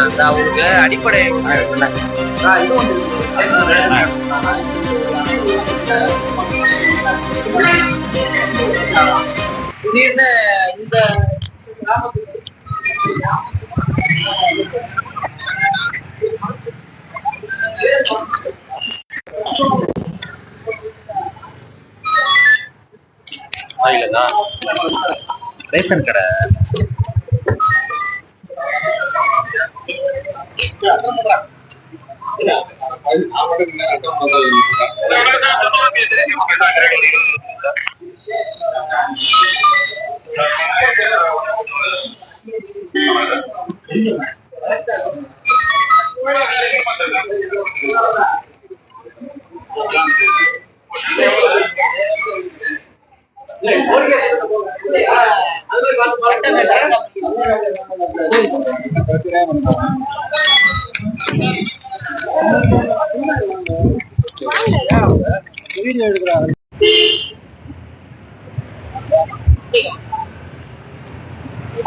அந்த அவங்களுக்கு அடிப்படை திடீர்னு இந்த ரேஷன் கடை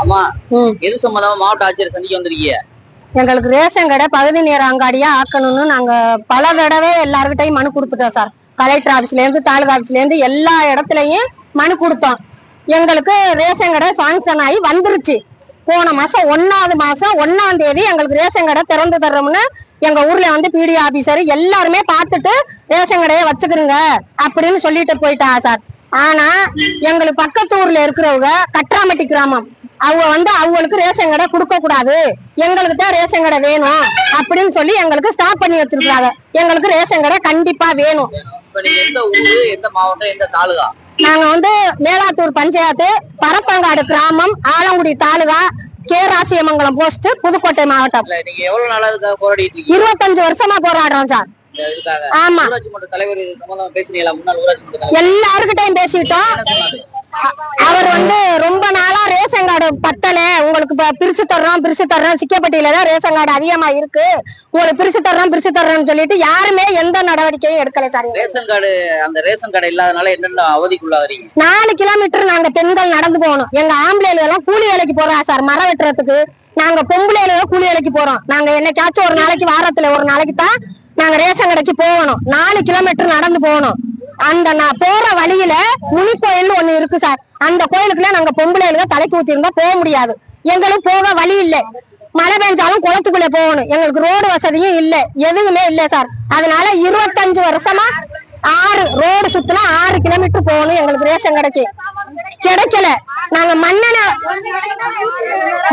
அம்மா எது சம்பந்தமா மாவட்ட ஆட்சியர் சந்திக்க வந்திருக்கீங்க? எங்களுக்கு ரேஷன் கடை பகுதி நேர அங்காடியா ஆக்கணும்னு நாங்க பல தடவை எல்லார்கிட்டையும் மனு கொடுத்துட்டோம் சார். கலெக்டர் ஆபீஸ்ல இருந்து தாலுகா ஆபீஸ்ல இருந்து எல்லா இடத்துலயும் மனு கொடுத்தோம். எங்களுக்கு ரேஷன் கடை சாங்ஷன் ஆகி வந்துருச்சு. போன மாசம் 1ஆம் தேதி எங்களுக்கு ரேஷன் கடை திறந்து தர்றோம்னு எங்க ஊர்ல வந்து பிடி ஆபீசர் எல்லாருமே பார்த்துட்டு ரேஷன் கடையை வச்சுக்கிறீங்க அப்படின்னு சொல்லிட்டு போயிட்டா சார். ஆனா எங்களுக்கு பக்கத்து ஊர்ல இருக்கிறவங்க கட்ராம்பட்டி கிராமம் அவங்க வந்து அவங்களுக்கு ரேஷன் கடை கொடுக்க கூடாது, எங்களுக்கு தான் ரேஷன் கடை வேணும் அப்படின்னு சொல்லி எங்களுக்கு ஸ்டாப் பண்ணி வச்சிருக்காங்க. எங்களுக்கு ரேஷன் கடை கண்டிப்பா வேணும். எந்த ஊரு, எந்த மாவட்டம், எந்த தாலுகா? நாங்க வந்து மேலாத்தூர் பஞ்சாயத்து, பரப்பங்காடு கிராமம், ஆலங்குடி தாலுகா, கேராசியமங்கலம் போஸ்ட், புதுக்கோட்டை மாவட்டம். நீங்க எவ்வளவு நாளாக போராடிட்டு இருக்கீங்க? 25 வருஷமா போராடுறோம் சார். ஆமா, ஊராட்சி மன்ற தலைவர் சம்பந்தமா பேசினீங்களா? முன்னாள் ஊராட்சி மன்ற தலைவர் எல்லாருக்கிட்டையும் பேசிட்டோம். அவர் வந்து ரொம்ப நாளா ரேஷன் கார்டு பத்தல, உங்களுக்கு பிரிச்சு தர்றோம் சிக்கப்பட்டியில தான் ரேஷன் கார்டு அதிகமா இருக்கு, உங்களுக்கு பிரிச்சு தர்றோம்னு சொல்லிட்டு யாருமே எந்த நடவடிக்கையும் எடுக்கல சார். ரேஷன் கார்டு, அந்த ரேஷன் கார்டு இல்லாதனால என்னென்ன அவதிக்குள்ளாகிறீங்க? 4 கிலோமீட்டர் நாங்க பெண்கள் நடந்து போகணும். எங்க ஆம்பளைல எல்லாம் கூலி வேலைக்கு போறா சார், மரம் வெட்டுறதுக்கு. நாங்க பொம்பளையில கூலி வேலைக்கு போறோம். நாங்க என்னைக்காச்சும் ஒரு நாளைக்கு, வாரத்துல ஒரு நாளைக்கு தான் நாங்க ரேஷன் கடைக்கு போகணும். 4 கிலோமீட்டர் நடந்து போகணும். அந்த நான் போற வழியில முனி கோயில் ஒண்ணு இருக்கு சார். அந்த கோயிலுக்குள்ள நாங்க பொம்பளையில தலைக்கு ஊத்தி இருந்தா போக முடியாது. எங்களுக்கு போக வழி இல்லை. மழை பெஞ்சாலும் குளத்துக்குள்ள போகணும். எங்களுக்கு ரோடு வசதியும் இல்லை, எதுவுமே இல்லை சார். அதனால 25 வருஷமா ரோடு சுத்தினா 6 கிலோமீட்டர் போகணும் எங்களுக்கு ரேஷன் கடைக்கு. கிடைக்கல. நாங்க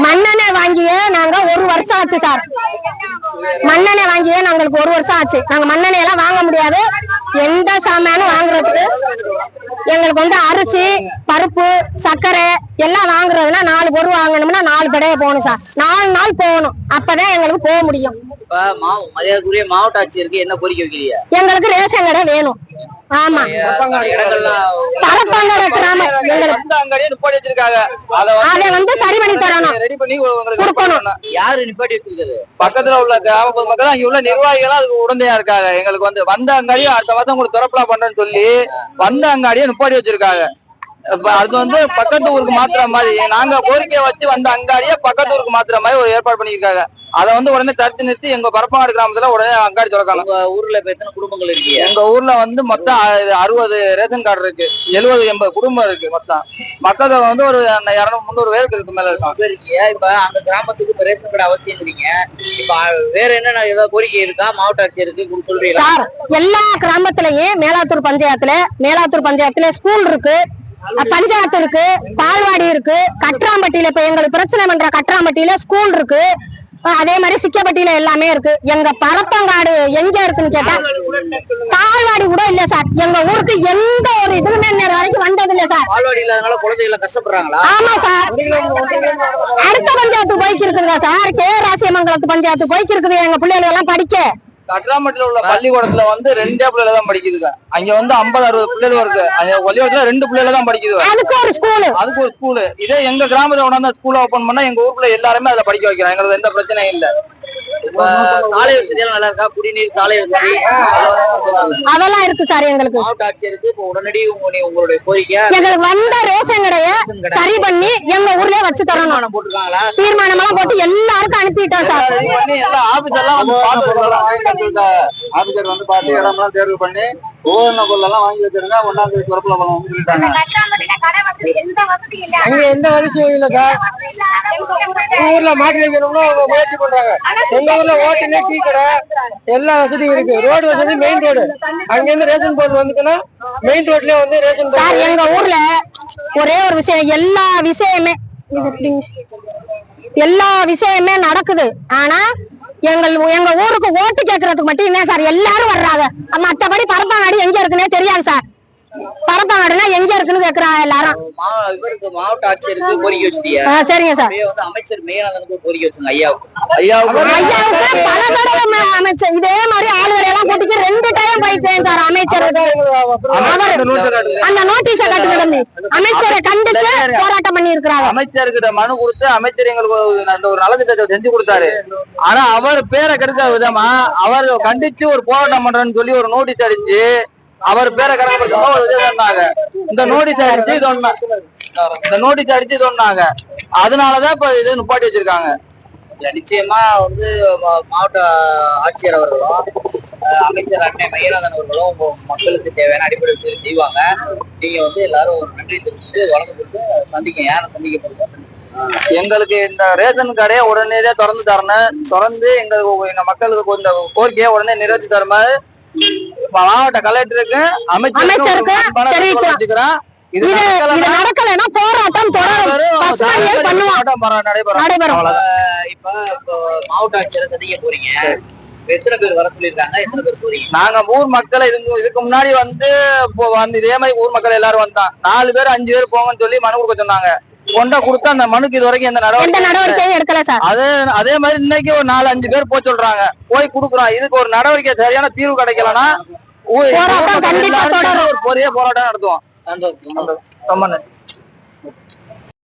மண்ணெண்ணெய் வாங்கியே நாங்க 1 வருஷம் ஆச்சு சார். மண்ணெண்ணெய் வாங்கியே நாங்களுக்கு 1 வருஷம் ஆச்சு. நாங்க மண்ணெண்ணெய் எல்லாம் வாங்க முடியாது. எந்த சாமானும் வாங்குறதுக்கு எங்களுக்கு வந்து அரிசி, பருப்பு, சர்க்கரை எல்லாம் வாங்குறதுன்னா 4 பொருள் வாங்கணும்னா 4 கடையை போகணும் சார். 4 நாள் போகணும், அப்பதான் எங்களுக்கு போக முடியும். மரியாதைக்குரிய மாவட்ட ஆட்சியருக்கு என்ன கோரிக்கை வைக்கிறீங்க? எங்களுக்கு ரேஷன் கடை வேணும். ஆமா, பரப்பங்காடு கிராமம் அதை வந்து சரி பண்ணி தரணும், கொடுக்கணும். யாரு நிப்பாட்டி வச்சிருக்காரு? பக்கத்துல உள்ள கிராம பொதுமக்கள், அங்க உள்ள நிர்வாகிகள் அதுக்கு உடந்தையா இருக்காங்க. எங்களுக்கு வந்து வந்த அங்காடியும் அடுத்த மாதம் உங்களுக்கு திறப்பலா பண்றேன்னு சொல்லி வந்த அங்காடியை நிப்பாட்டி வச்சிருக்காங்க. அது வந்து பக்கத்து ஊருக்கு மாத்துற மாதிரி, நாங்க கோரிக்கையை வச்சு வந்த அங்காடியை பக்கத்து ஊருக்கு மாத்துற மாதிரி ஒரு ஏற்பாடு பண்ணிருக்காங்க. அதை வந்து உடனே தடுத்து நிறுத்தி எங்க பரப்பங்காடு கிராமத்துல உடனே அங்காடி திறக்கணும். ஊர்ல எத்தனை குடும்பங்கள் இருக்கு? எங்க ஊர்ல வந்து மொத்தம் 60 ரேஷன் கார்டு இருக்கு, 70-80 குடும்பம் இருக்கு. மொத்தம் மக்கள் வந்து ஒரு 200-300 பேருக்கு இருக்கு மேல இருக்கும். இப்ப அந்த கிராமத்துக்கு இப்ப ரேஷன் கார்டு அவசியங்கிறீங்க. இப்ப வேற என்னென்ன ஏதாவது கோரிக்கை இருக்கா மாவட்ட ஆட்சியருக்கு சொல்றீங்க? சார், எல்லா கிராமத்திலயும் மேலாத்தூர் பஞ்சாயத்துல ஸ்கூல் இருக்கு, பஞ்சாயத்து இருக்கு, பால்வாடி இருக்கு, கட்ராம்பட்டியில இப்ப எங்களுக்கு பிரச்சனை பண்ற கட்ராம்பட்டியில ஸ்கூல் இருக்கு, அதே மாதிரி சிக்கப்பட்டியில எல்லாமே இருக்கு. எங்க பரப்பங்காடு எங்க இருக்குன்னு கேட்டா பால்வாடி கூட இல்ல சார். எங்க ஊருக்கு எந்த ஒரு இதுவுமே வரைக்கும் வந்தது இல்ல சார். பால்வாடி இல்லாதனால குழந்தைகள் கஷ்டப்படுறாங்களா? ஆமா சார். அடுத்த பஞ்சாயத்து போய்க்கு இருக்குங்க சார், கேராசியமங்கலத்து பஞ்சாயத்து போய்க்கு இருக்குது எங்க பிள்ளைகள் எல்லாம் படிக்க. கட்ராம்பட்டில உள்ள பள்ளிக்கூடத்துல வந்து 2 பிள்ளைல தான் படிக்குதுங்க. அங்க வந்து 50-60 பிள்ளைகள் இருக்கு. அந்த பள்ளிக்கூடத்துல 2 பிள்ளைல தான் படிக்குது. அதுக்கு ஒரு ஸ்கூலு. இதே எங்க கிராமத்துல உடனே ஸ்கூல் ஓபன் பண்ணா எங்க ஊருக்குள்ள எல்லாருமே அதுல படிக்க வைக்கிறோம். எங்களுக்கு எந்த பிரச்சனையும் இல்ல. இப்ப சாலை வசதி எல்லாம் நல்லா இருக்கா? குடிநீர், சாலை வசதி அதெல்லாம் இருக்கு சார். எங்களுக்கு மாவட்ட ஆட்சியருக்கு இப்ப உடனடி உங்களுடைய கோரிக்கை எங்களுக்கு வந்த ரேஷன் கடையை சரி பண்ணி எங்க ஊர்லயே வச்சு தரணும் போட்டுருக்காங்களா? தீர்மானம் எல்லாம் போட்டு எல்லாருக்கும் அனுப்பிட்டோம் சார். ஆபீசர் வந்து பார்த்து இடமெல்லாம் தேர்வு பண்ணி ஒவ்வொரு பொருளெல்லாம் வாங்கி வச்சிருந்தா 1ஆம் தேதி திறப்புல போகணும்னு சொல்லிட்டாங்க. அங்க எந்த வசதியும் இல்ல சார். ஊர்ல மாட்டி வைக்கணும்னு அவங்க முயற்சி பண்றாங்க. எங்க ஊர்ல ஓட்டுநர், டீ கடை எல்லா வசதியும் இருக்கு. ரோடு வசதி மெயின் ரோடு. அங்க இருந்து ரேஷன் போர்டு வந்துச்சுன்னா மெயின் ரோட்லயே வந்து ரேஷன் சார் எங்க ஊர்ல ஒரே ஒரு விஷயம், எல்லா விஷயமே நடக்குது. ஆனா எங்க ஊருக்கு ஓட்டு கேட்கறதுக்கு மட்டும் என்ன சார் எல்லாரும் வர்றாங்க. மற்றபடி பரப்பாங்காடி எங்க இருக்குன்னே தெரியாது சார். பரப்பாங்காடுனா எங்க இருக்குன்னு கேக்குறாங்க எல்லாரும். இவருக்கு மாவட்ட ஆட்சியருக்கு கோரிக்கை வச்சிட்டியா? சரிங்க சார். வந்து அமைச்சர் மேகநாதனுக்கு கோரிக்கை வச்சுங்க. ஐயாவுக்கு பல தடவை அமைச்சர் இதே மாதிரி ஆளுகளை எல்லாம் கூட்டிட்டு 2 டைம் போயிட்டேன் சார். அமைச்சர் அந்த நோட்டீஸ கட்டுக்கிட்டு அமைச்சரை கண்டிச்சு போராட்டம் பண்ணி இருக்கிறாங்க. அமைச்சர்கிட்ட மனு கொடுத்து அமைச்சர் எங்களுக்கு அந்த ஒரு நலத்திட்டத்தை செஞ்சு கொடுத்தாரு. ஆனா அவர் பேரை கெடுக்கிற விதமா அவர் கண்டிச்சு ஒரு போராட்டம் பண்றேன்னு சொல்லி ஒரு நோட்டீஸ் அடிச்சு அவர் பேரை கடமைப்படுத்த ஒரு இது சொன்னாங்க. இந்த நோட்டீஸ் அடிச்சு சொன்னாங்க. அதனாலதான் இப்ப இது நிப்பாட்டி வச்சிருக்காங்க. நிச்சயமா வந்து மாவட்ட ஆட்சியர் அவர்களும் அமைச்சர் அன்னை மயிலாதன் அவர்களும் மக்களுக்கு தேவையான அடிப்படை விஷயம் செய்வாங்க. நீங்க வந்து எல்லாரும் ஒரு நன்றி தெரிவித்து வழங்க கொடுத்து சந்திக்க யாரை சந்திக்க போறீங்க? எங்களுக்கு இந்த ரேஷன் கடையை உடனே திறந்து தரணும். திறந்து எங்க மக்களுக்கு இந்த கோரிக்கையை உடனே நிறைவேற்றி தருமாறு மாவட்ட கலெக்டருக்கு அமைச்சருக்கு வச்சுக்கிறோம். இது நடக்கலைன்னா போராட்டம் நடைபெறும். இப்ப மாவட்ட ஆட்சியரை சந்திக்க போறீங்க, எத்தனை பேர் வர சொல்லிருக்காங்க? எத்தனை பேர் போறீங்க? நாங்க ஊர் மக்களை இதுக்கு முன்னாடி வந்து இதே மாதிரி ஊர் மக்கள் எல்லாரும் வந்தான் 4 பேர் 5 பேர் போங்கன்னு சொல்லி மனு கொடுக்க சொன்னாங்க. கொண்ட கொடுத்து அந்த மனுக்கு இது வரைக்கும் எந்த நடவடிக்கையும் எடுக்கல சார். அதே மாதிரி இன்னைக்கு ஒரு 4-5 பேர் போய் சொல்றாங்க, போய் குடுக்குறோம். இதுக்கு ஒரு நடவடிக்கை சரியான தீர்வு கிடைக்கலன்னா ஒரு பெரிய போராட்டம் நடத்துவோம். ரொம்ப நன்றி.